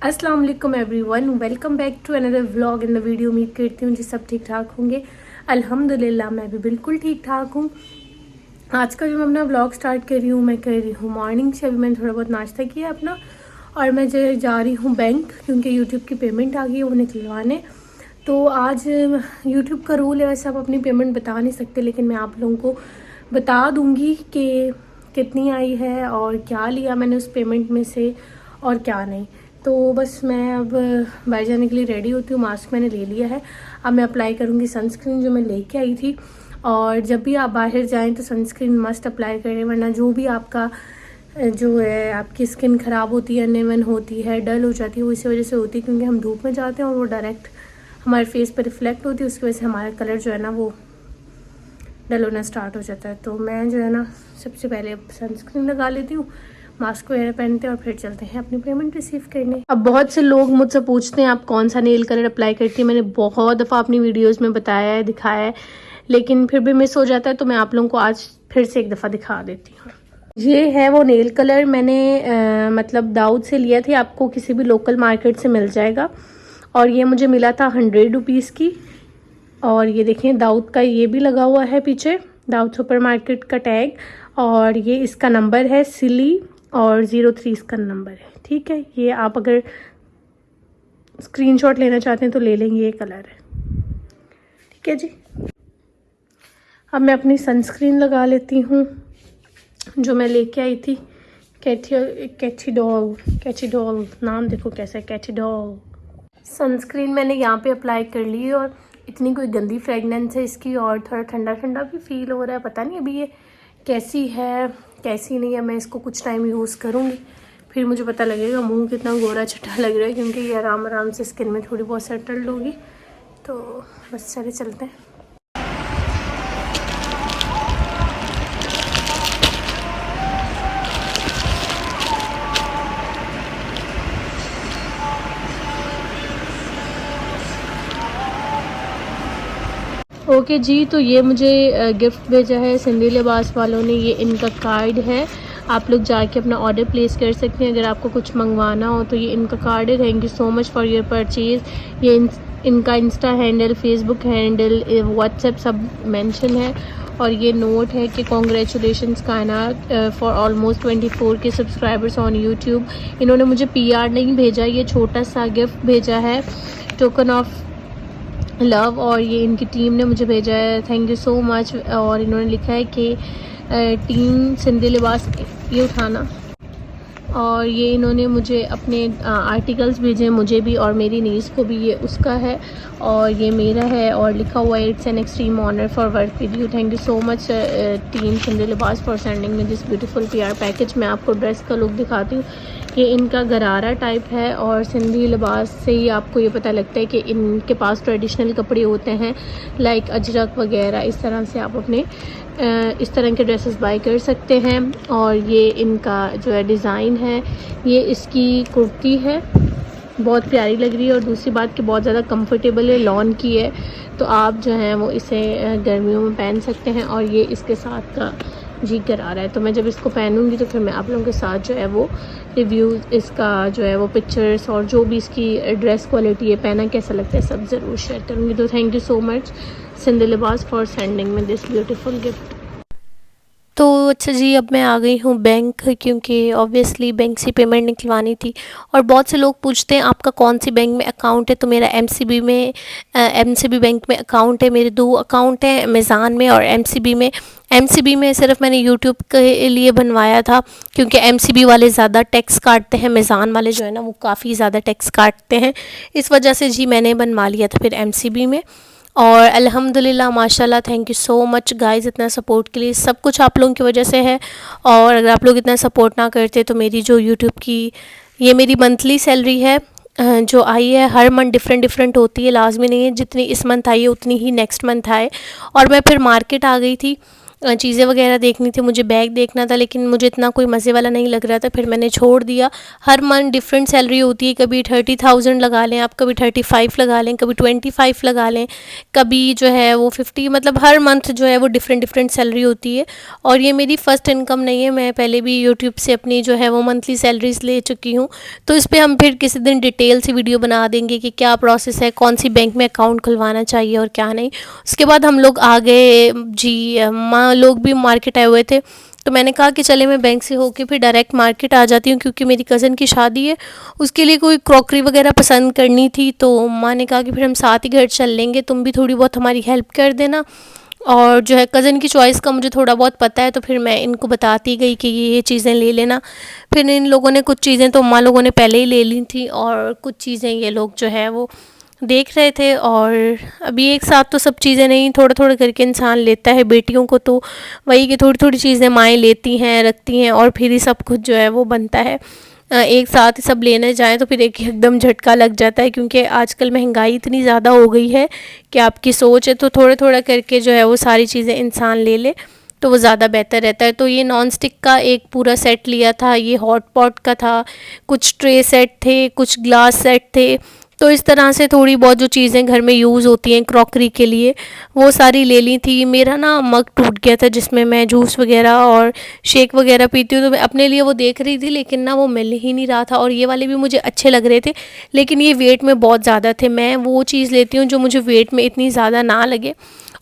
अस्सलाम वालेकुम everyone, welcome back to another vlog in the video. उम्मीद करती हूँ जी सब ठीक ठाक होंगे। अल्हम्दुलिल्लाह मैं भी बिल्कुल ठीक ठाक हूँ। आज का जो मैं अपना व्लॉग स्टार्ट कर रही हूँ, मैं कर रही हूँ मॉर्निंग से। अभी मैंने थोड़ा बहुत नाश्ता किया अपना और मैं जो जा रही हूँ बैंक, क्योंकि यूट्यूब की पेमेंट आ गई है वो निकलवाने। तो आज यूट्यूब का रूल है, वैसे आप अपनी पेमेंट बता नहीं सकते, लेकिन मैं आप लोगों को बता दूँगी कि कितनी आई है और क्या लिया मैंने उस पेमेंट में से और क्या नहीं। तो बस मैं अब बाहर जाने के लिए रेडी होती हूँ। मास्क मैंने ले लिया है, अब मैं अप्लाई करूँगी सनस्क्रीन जो मैं लेके आई थी। और जब भी आप बाहर जाएं तो सनस्क्रीन मस्ट अप्लाई करें, वरना जो भी आपका जो है आपकी स्किन ख़राब होती है, अनइवन होती है, डल हो जाती है, वो इसी वजह से होती है क्योंकि हम धूप में जाते हैं और वो डायरेक्ट हमारे फेस पर रिफ्लेक्ट होती है। उसकी वजह से हमारा कलर जो है ना वो डल होना स्टार्ट हो जाता है। तो मैं जो है ना सबसे पहले सनस्क्रीन लगा लेती हूँ, मास्क वगैरह पहनते हैं और फिर चलते हैं अपनी पेमेंट रिसीव करने। अब बहुत से लोग मुझसे पूछते हैं आप कौन सा नेल कलर अप्लाई करती हैं। मैंने बहुत दफ़ा अपनी वीडियोस में बताया है, दिखाया है, लेकिन फिर भी मिस हो जाता है, तो मैं आप लोगों को आज फिर से एक दफ़ा दिखा देती हूँ। ये है वो नेल कलर, मैंने मतलब दाऊद से लिया था, आपको किसी भी लोकल मार्केट से मिल जाएगा। और ये मुझे मिला था 100 रुपीज़ की। और ये देखें दाऊद का ये भी लगा हुआ है पीछे, दाऊद सुपर मार्केट का टैग। और ये इसका नंबर है सिली और 03 इसका नंबर है। ठीक है, ये आप अगर स्क्रीनशॉट लेना चाहते हैं तो ले लेंगे, ये कलर है। ठीक है जी, अब मैं अपनी सनस्क्रीन लगा लेती हूँ जो मैं लेके आई थी। कैथीडॉल नाम देखो कैसा है, कैथीडॉल सनस्क्रीन मैंने यहाँ पे अप्लाई कर ली। और इतनी कोई गंदी फ्रेगनेंस है इसकी और थोड़ा ठंडा ठंडा भी फील हो रहा है। पता नहीं अभी ये कैसी है कैसी नहीं है। मैं इसको कुछ टाइम यूज़ करूँगी, फिर मुझे पता लगेगा मुंह कितना गोरा छठा लग रहा है, क्योंकि ये आराम आराम से स्किन में थोड़ी बहुत सेटल्ड होगी। तो बस चले चलते हैं। ओके जी, तो ये मुझे गिफ्ट भेजा है सिंधी लिबास वालों ने। ये इनका कार्ड है, आप लोग जाके अपना ऑर्डर प्लेस कर सकते हैं अगर आपको कुछ मंगवाना हो। तो ये इनका कार्ड है। Thank you so much for your purchase. ये इनका Insta handle, Facebook handle, WhatsApp सब मेंशन है। और ये नोट है कि कॉन्ग्रेचुलेशंस कायनात फॉर ऑलमोस्ट 24 के सब्सक्राइबर्स ऑन यूट्यूब। इन्होंने मुझे PR नहीं भेजा, ये छोटा सा गिफ्ट भेजा है, टोकन ऑफ लव। और ये इनकी टीम ने मुझे भेजा है, थैंक यू सो मच। और इन्होंने लिखा है कि टीम सिंधी लिबास ये उठाना। और ये इन्होंने मुझे अपने आर्टिकल्स भेजे, मुझे भी और मेरी नीस को भी। ये उसका है और ये मेरा है, और लिखा हुआ है it's an extreme honour for work with you. Thank you so much team Sindhi Libas for sending me this beautiful PR package. मैं आपको ड्रेस का लुक दिखाती हूँ। ये इनका गरारा टाइप है और सिंधी लिबास से ही आपको ये पता लगता है कि इनके पास ट्रेडिशनल कपड़े होते हैं, लाइक अजरक वगैरह। इस तरह से आप अपने इस तरह के ड्रेसेस बाय कर सकते हैं। और ये इनका जो है डिज़ाइन है, ये इसकी कुर्ती है, बहुत प्यारी लग रही है। और दूसरी बात कि बहुत ज़्यादा कंफर्टेबल है, लॉन की है, तो आप जो हैं वो इसे गर्मियों में पहन सकते हैं। और ये इसके साथ का जी करा रहा है, तो मैं जब इसको पहनूंगी तो फिर मैं आप लोगों के साथ जो है वो रिव्यू, इसका जो है वो पिक्चर्स और जो भी इसकी ड्रेस क्वालिटी है, पहना कैसा लगता है, सब ज़रूर शेयर करूँगी। तो thank you so much Sindhi Libas for sending me this beautiful gift. तो अच्छा जी, अब मैं आ गई हूँ बैंक, क्योंकि ऑब्वियसली बैंक से पेमेंट निकलवानी थी। और बहुत से लोग पूछते हैं आपका कौन सी बैंक में अकाउंट है। तो मेरा MCB बैंक में अकाउंट है। मेरे 2 अकाउंट हैं, अमेज़ान में और MCB में। MCB में सिर्फ मैंने यूट्यूब के लिए बनवाया था, क्योंकि MCB वाले ज़्यादा टैक्स काटते हैं, अमेज़ान वाले जो है ना वो काफ़ी ज़्यादा टैक्स काटते हैं। इस वजह से जी मैंने बनवा लिया था फिर MCB में। और अल्हम्दुलिल्लाह माशाल्लाह, thank you so much guys इतना सपोर्ट के लिए। सब कुछ आप लोगों की वजह से है, और अगर आप लोग इतना सपोर्ट ना करते तो मेरी जो यूट्यूब की ये मेरी मंथली सैलरी है जो आई है, हर मंथ डिफरेंट होती है, लाजमी नहीं है जितनी इस मंथ आई है उतनी ही नेक्स्ट मंथ आए। और मैं फिर मार्केट आ गई थी चीज़ें वगैरह देखनी थी, मुझे बैग देखना था, लेकिन मुझे इतना कोई मज़े वाला नहीं लग रहा था, फिर मैंने छोड़ दिया। हर मंथ डिफरेंट सैलरी होती है, कभी 30,000 लगा लें आप, कभी 35 लगा लें, कभी 25 लगा लें, कभी जो है वो 50, मतलब हर मंथ जो है वो डिफरेंट डिफरेंट सैलरी होती है। और ये मेरी फ़र्स्ट इनकम नहीं है, मैं पहले भी यूट्यूब से अपनी जो है वो मंथली सैलरीज ले चुकी हूँ। तो इस पर हम फिर किसी दिन डिटेल से वीडियो बना देंगे कि क्या प्रोसेस है, कौन सी बैंक में अकाउंट खुलवाना चाहिए और क्या नहीं। उसके बाद हम लोग आ गए जी, माँ लोग भी मार्केट आए हुए थे, तो मैंने कहा कि चले मैं बैंक से होके फिर डायरेक्ट मार्केट आ जाती हूँ, क्योंकि मेरी कज़न की शादी है, उसके लिए कोई क्रॉकरी वगैरह पसंद करनी थी। तो माँ ने कहा कि फिर हम साथ ही घर चल लेंगे, तुम भी थोड़ी बहुत हमारी हेल्प कर देना। और जो है कज़न की चॉइस का मुझे थोड़ा बहुत पता है, तो फिर मैं इनको बताती गई कि ये चीज़ें ले लेना। फिर इन लोगों ने कुछ चीज़ें तो माँ लोगों ने पहले ही ले ली थी, और कुछ चीज़ें ये लोग जो है वो देख रहे थे। और अभी एक साथ तो सब चीज़ें नहीं, थोड़ा थोड़ा करके इंसान लेता है। बेटियों को तो वही कि थोड़ी थोड़ी चीज़ें माएँ लेती हैं, रखती हैं, और फिर ही सब कुछ जो है वो बनता है। एक साथ ही सब लेने जाएँ तो फिर एक एकदम झटका लग जाता है, क्योंकि आजकल महंगाई इतनी ज़्यादा हो गई है कि आपकी सोच है तो थोड़ा थोड़ा करके जो है वो सारी चीज़ें इंसान ले ले तो वो ज़्यादा बेहतर रहता है। तो ये नॉन स्टिक का एक पूरा सेट लिया था, ये हॉट पॉट का था, कुछ ट्रे सेट थे, कुछ ग्लास सेट थे। तो इस तरह से थोड़ी बहुत जो चीज़ें घर में यूज़ होती हैं क्रॉकरी के लिए, वो सारी ले ली थी। मेरा ना मग टूट गया था जिसमें मैं जूस वगैरह और शेक वगैरह पीती हूँ, तो मैं अपने लिए वो देख रही थी, लेकिन ना वो मिल ही नहीं रहा था। और ये वाले भी मुझे अच्छे लग रहे थे, लेकिन ये वेट में बहुत ज़्यादा थे। मैं वो चीज़ लेती हूँ जो मुझे वेट में इतनी ज़्यादा ना लगे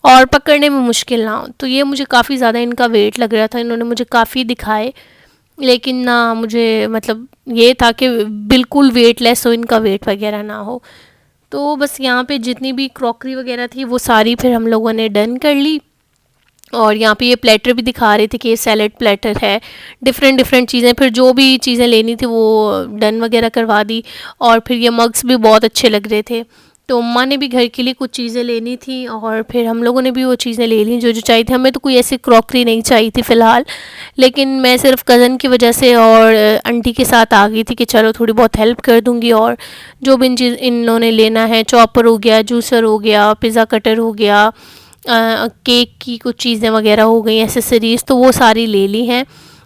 और पकड़ने में मुश्किल ना हो। तो ये मुझे काफ़ी ज़्यादा इनका वेट लग रहा था, इन्होंने मुझे काफ़ी दिखाए, लेकिन ना मुझे मतलब ये था कि बिल्कुल वेटलेस हो, इनका वेट वगैरह ना हो। तो बस यहाँ पे जितनी भी क्रॉकरी वगैरह थी वो सारी फिर हम लोगों ने डन कर ली। और यहाँ पे ये प्लेटर भी दिखा रहे थे कि ये सैलेड प्लेटर है, डिफरेंट डिफरेंट चीज़ें, फिर जो भी चीज़ें लेनी थी वो डन वगैरह करवा दी। और फिर ये मग्स भी बहुत अच्छे लग रहे थे, तो अम्मा ने भी घर के लिए कुछ चीज़ें लेनी थी, और फिर हम लोगों ने भी वो चीज़ें ले ली जो जो चाहिए थी। हमें तो कोई ऐसी क्रॉकरी नहीं चाहिए थी फ़िलहाल, लेकिन मैं सिर्फ कज़न की वजह से और आंटी के साथ आ गई थी कि चलो थोड़ी बहुत हेल्प कर दूँगी। और जो भी इन्होंने लेना है, चॉपर हो गया, जूसर हो गया, पिज़्ज़ा कटर हो गया, केक की कुछ चीज़ें वगैरह हो गई, एसेसरीज़, तो वो सारी ले ली हैं।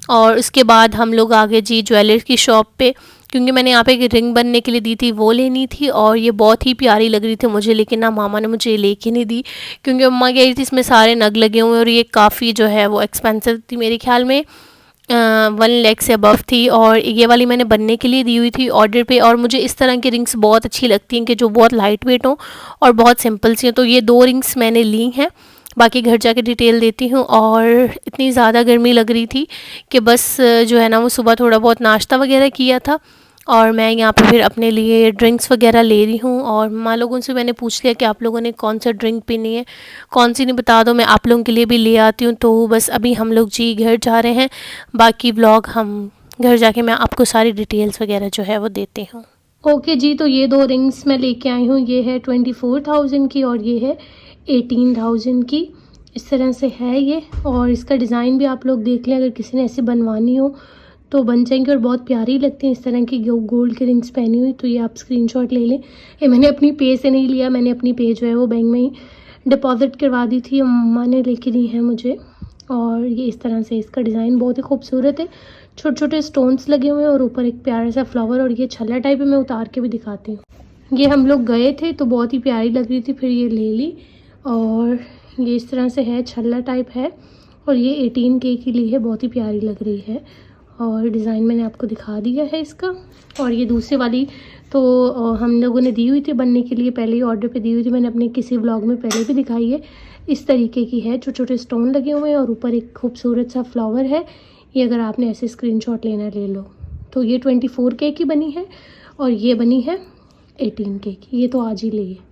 और उसके बाद हम लोग आ गए जी ज्वेलर की शॉप पे, क्योंकि मैंने यहाँ पे एक रिंग बनने के लिए दी थी, वो लेनी थी। और ये बहुत ही प्यारी लग रही थी मुझे, लेकिन ना मामा ने मुझे लेके नहीं दी, क्योंकि अम्मा कह रही थी इसमें सारे नग लगे हुए हैं, और ये काफ़ी जो है वो एक्सपेंसिव थी, मेरे ख्याल में 1 लाख से अबव थी। और ये वाली मैंने बनने के लिए दी हुई थी ऑर्डर पे। और मुझे इस तरह की रिंग्स बहुत अच्छी लगती हैं कि जो बहुत लाइट वेट हों और बहुत सिंपल सी हैं। तो ये 2 रिंग्स मैंने ली हैं, बाकी घर जाके डिटेल देती हूँ। और इतनी ज़्यादा गर्मी लग रही थी कि बस जो है ना वो सुबह थोड़ा बहुत नाश्ता वगैरह किया था, और मैं यहाँ पे फिर अपने लिए ड्रिंक्स वगैरह ले रही हूँ। और माँ लोगों से मैंने पूछ लिया कि आप लोगों ने कौन सा ड्रिंक पीनी है, कौन सी नहीं बता दो, मैं आप लोगों के लिए भी ले आती हूँ। तो बस अभी हम लोग जी घर जा रहे हैं, बाकी व्लॉग हम घर जाके मैं आपको सारी डिटेल्स वगैरह जो है वो देती हूँ। ओके जी, तो ये 2 रिंग्स मैं लेके आई हूँ, ये है 24,000 की और ये है 18,000 की। इस तरह से है ये, और इसका डिज़ाइन भी आप लोग देख लें, अगर किसी ने ऐसे बनवानी हो तो बन जाएंगी, और बहुत प्यारी लगती हैं इस तरह की गोल्ड की रिंग्स पहनी हुई। तो ये आप स्क्रीनशॉट ले लें। ये मैंने अपनी पे से नहीं लिया, मैंने अपनी पे जो है वो बैंक में ही डिपॉजिट करवा दी थी, अम्मा ने लेके दी है मुझे। और ये इस तरह से इसका डिज़ाइन बहुत ही खूबसूरत है, छोटे छोटे स्टोन्स लगे हुए हैं और ऊपर एक प्यारा सा फ्लावर, और ये छल्ला टाइप है, मैं उतार के भी दिखाती हूँ। ये हम लोग गए थे तो बहुत ही प्यारी लग रही थी, फिर ये ले ली। और ये इस तरह से है, छल्ला टाइप है, और ये 18K की ली है, बहुत ही प्यारी लग रही है। और डिज़ाइन मैंने आपको दिखा दिया है इसका। और ये दूसरी वाली तो हम लोगों ने दी हुई थी बनने के लिए, पहले ही ऑर्डर पे दी हुई थी, मैंने अपने किसी व्लॉग में पहले भी दिखाई है। इस तरीके की है, छोटे छोटे स्टोन लगे हुए हैं और ऊपर एक खूबसूरत सा फ्लावर है। ये अगर आपने ऐसे स्क्रीनशॉट लेना ले लो। तो ये 24K की बनी है, और ये बनी है 18K की, ये तो आज ही ली है।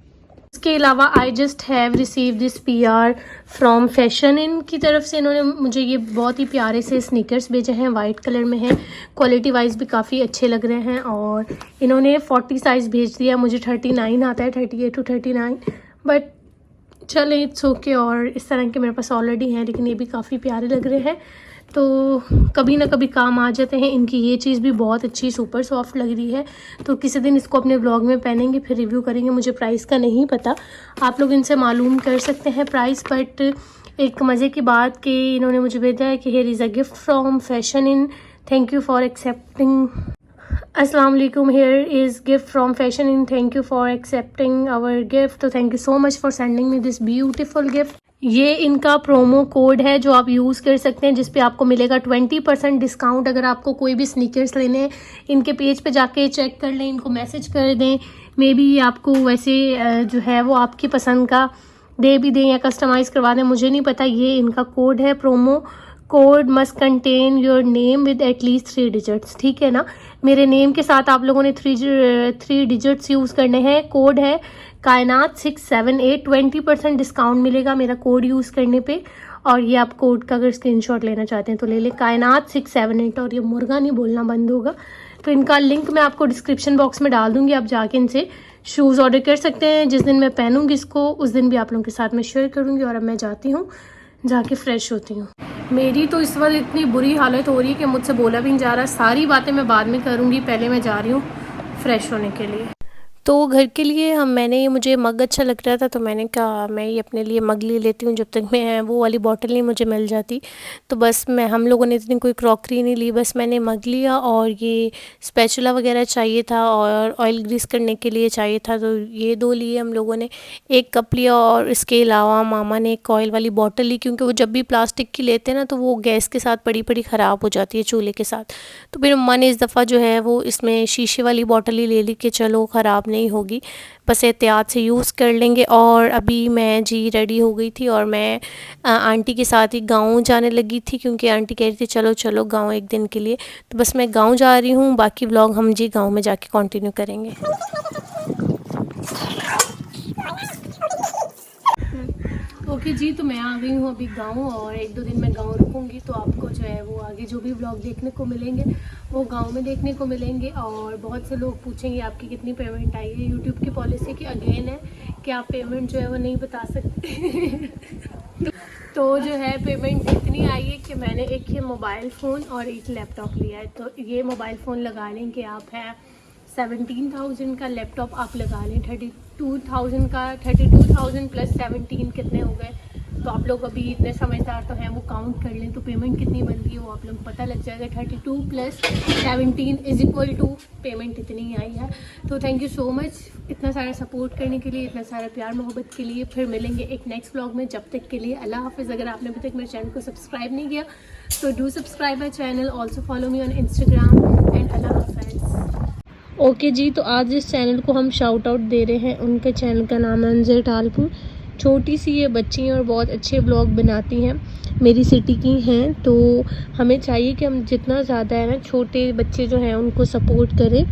इसके अलावा I just have receive this PR from Fashion इन की तरफ से। इन्होंने मुझे ये बहुत ही प्यारे से स्नीकर्स भेजे हैं, वाइट कलर में है, क्वालिटी वाइज भी काफ़ी अच्छे लग रहे हैं। और इन्होंने 40 साइज़ भेज दिया, मुझे 39 आता है, 38 to 39, बट चले इट्स ओके। और इस तरह के मेरे पास ऑलरेडी हैं, लेकिन ये भी काफ़ी प्यारे लग रहे हैं। तो कभी ना कभी काम आ जाते हैं। इनकी ये चीज़ भी बहुत अच्छी सुपर सॉफ्ट लग रही है, तो किसी दिन इसको अपने व्लॉग में पहनेंगे, फिर रिव्यू करेंगे। मुझे प्राइस का नहीं पता, आप लोग इनसे मालूम कर सकते हैं प्राइस। बट एक मज़े की बात कि इन्होंने मुझे भेजा है कि here is a gift from Fashion Inn, thank you for accepting. अस्सलाम वालेकुम, here is gift from Fashion Inn, thank you for accepting our gift. तो thank you so much for sending me this beautiful gift. ये इनका promo code है जो आप use कर सकते हैं, जिस पे आपको मिलेगा 20% डिस्काउंट। अगर आपको कोई भी स्नीकर्स लेने हैं, इनके पेज पे जाके चेक कर लें, इनको मैसेज कर दें। मे बी आपको वैसे जो है वो आपकी पसंद का दे भी दें या कस्टमाइज़ करवा दें, मुझे नहीं पता। ये इनका कोड है, promo code must contain your name with at least 3 digits, ठीक है ना। मेरे नेम के साथ आप लोगों ने 3 डिजिट्स यूज़ करने हैं। कोड है कायनात 678, 20% डिस्काउंट मिलेगा मेरा कोड यूज़ करने पे। और ये आप कोड का अगर स्क्रीनशॉट लेना चाहते हैं तो ले लें, कायनात 678। और ये मुर्गा नहीं बोलना बंद होगा। तो इनका लिंक मैं आपको डिस्क्रिप्शन बॉक्स में डाल दूँगी, आप जाके इनसे शूज़ ऑर्डर कर सकते हैं। जिस दिन मैं पहनूँगी इसको उस दिन भी आप लोगों के साथ मैं शेयर करूँगी। और अब मैं जाती हूँ, जाके फ्रेश होती हूँ। मेरी तो इस वक्त इतनी बुरी हालत हो रही है कि मुझसे बोला भी नहीं जा रहा। सारी बातें मैं बाद में करूँगी, पहले मैं जा रही हूँ फ्रेश होने के लिए। तो घर के लिए मुझे मग अच्छा लग रहा था, तो मैंने कहा मैं ही अपने लिए मग ले लेती हूँ, जब तक मैं वो वाली बॉटल नहीं मुझे मिल जाती। तो बस हम लोगों ने इतनी कोई क्रॉकरी नहीं ली, बस मैंने मग लिया। और ये स्पैचुला वगैरह चाहिए था और ऑयल ग्रीस करने के लिए चाहिए था, तो ये 2 लिए हम लोगों ने। एक कप लिया और इसके अलावा मामा ने एक ऑयल वाली बॉटल ली, क्योंकि वो जब भी प्लास्टिक की लेते हैं ना तो वो गैस के साथ पड़ी पड़ी ख़राब हो जाती है, चूल्हे के साथ। तो फिर मम्मा ने इस दफ़ा जो है वो इसमें शीशे वाली बॉटल ही ले ली कि चलो ख़राब नहीं होगी, बस एहतियात से यूज़ कर लेंगे। और अभी मैं जी रेडी हो गई थी और मैं आंटी के साथ ही गाँव जाने लगी थी, क्योंकि आंटी कह रही थी चलो चलो गाँव एक दिन के लिए। तो बस मैं गाँव जा रही हूँ, बाकी व्लॉग हम जी गाँव में जाके कंटिन्यू करेंगे। ओके जी, तो मैं आ गई हूँ अभी गांव, और 1-2 दिन मैं गांव रुकूंगी। तो आपको जो है वो आगे जो भी व्लॉग देखने को मिलेंगे वो गांव में देखने को मिलेंगे। और बहुत से लोग पूछेंगे आपकी कितनी पेमेंट आई है। यूट्यूब की पॉलिसी की अगेन है कि आप पेमेंट जो है वो नहीं बता सकते। तो जो है पेमेंट इतनी आई है कि मैंने एक ये मोबाइल फ़ोन और एक लैपटॉप लिया है। तो ये मोबाइल फ़ोन लगा लें कि आप है 17,000 का, लैपटॉप आप लगा लें 32,000 का। 32,000 प्लस 17 कितने हो गए। तो आप लोग अभी इतने समझदार तो हैं, वो काउंट कर लें तो पेमेंट कितनी बनती है वो आप लोग को पता लग जाएगा। 32 plus 17 is equal to payment इतनी आई है। तो थैंक यू सो मच इतना सारा सपोर्ट करने के लिए, इतना सारा प्यार मोहब्बत के लिए। फिर मिलेंगे एक नेक्स्ट व्लॉग में, जब तक के लिए अल्लाह हाफिज़। अगर आपने अभी तक मेरे चैनल को सब्सक्राइब नहीं किया तो do subscribe my channel, also follow me on Instagram and अल्लाह हाफिज़। ओके जी, तो आज इस चैनल को हम शाउट आउट दे रहे हैं। उनके चैनल का नाम है अंजर टालपुर। छोटी सी ये बच्ची हैं और बहुत अच्छे ब्लॉग बनाती हैं, मेरी सिटी की हैं। तो हमें चाहिए कि हम जितना ज़्यादा है ना छोटे बच्चे जो हैं उनको सपोर्ट करें,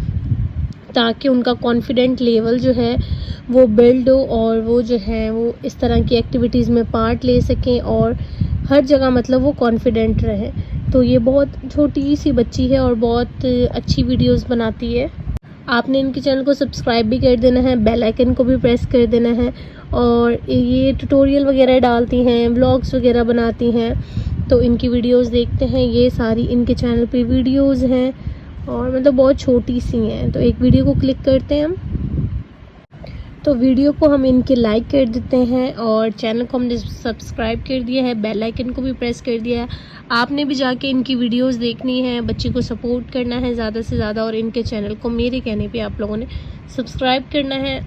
ताकि उनका कॉन्फिडेंट लेवल जो है वो बिल्ड हो और वो जो है वो इस तरह की एक्टिविटीज़ में पार्ट ले सकें और हर जगह मतलब वो कॉन्फिडेंट रहे। तो ये बहुत छोटी सी बच्ची है और बहुत अच्छी वीडियोस बनाती है। आपने इनके चैनल को सब्सक्राइब भी कर देना है, बेल आइकन को भी प्रेस कर देना है। और ये ट्यूटोरियल वगैरह डालती हैं, व्लॉग्स वगैरह बनाती हैं, तो इनकी वीडियोस देखते हैं। ये सारी इनके चैनल पे वीडियोस हैं और मतलब बहुत छोटी सी हैं। तो एक वीडियो को क्लिक करते हैं हम, तो वीडियो को हम इनके लाइक कर देते हैं और चैनल को हमने सब्सक्राइब कर दिया है, बेल आइकन को भी प्रेस कर दिया है। आपने भी जाके इनकी वीडियोस देखनी है, बच्ची को सपोर्ट करना है ज़्यादा से ज़्यादा, और इनके चैनल को मेरे कहने पे आप लोगों ने सब्सक्राइब करना है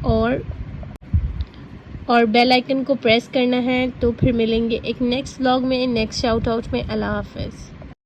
और बेल आइकन को प्रेस करना है। तो फिर मिलेंगे एक नेक्स्ट व्लॉग में, नेक्स्ट शाउट आउट में। अल्लाह हाफ़िज़।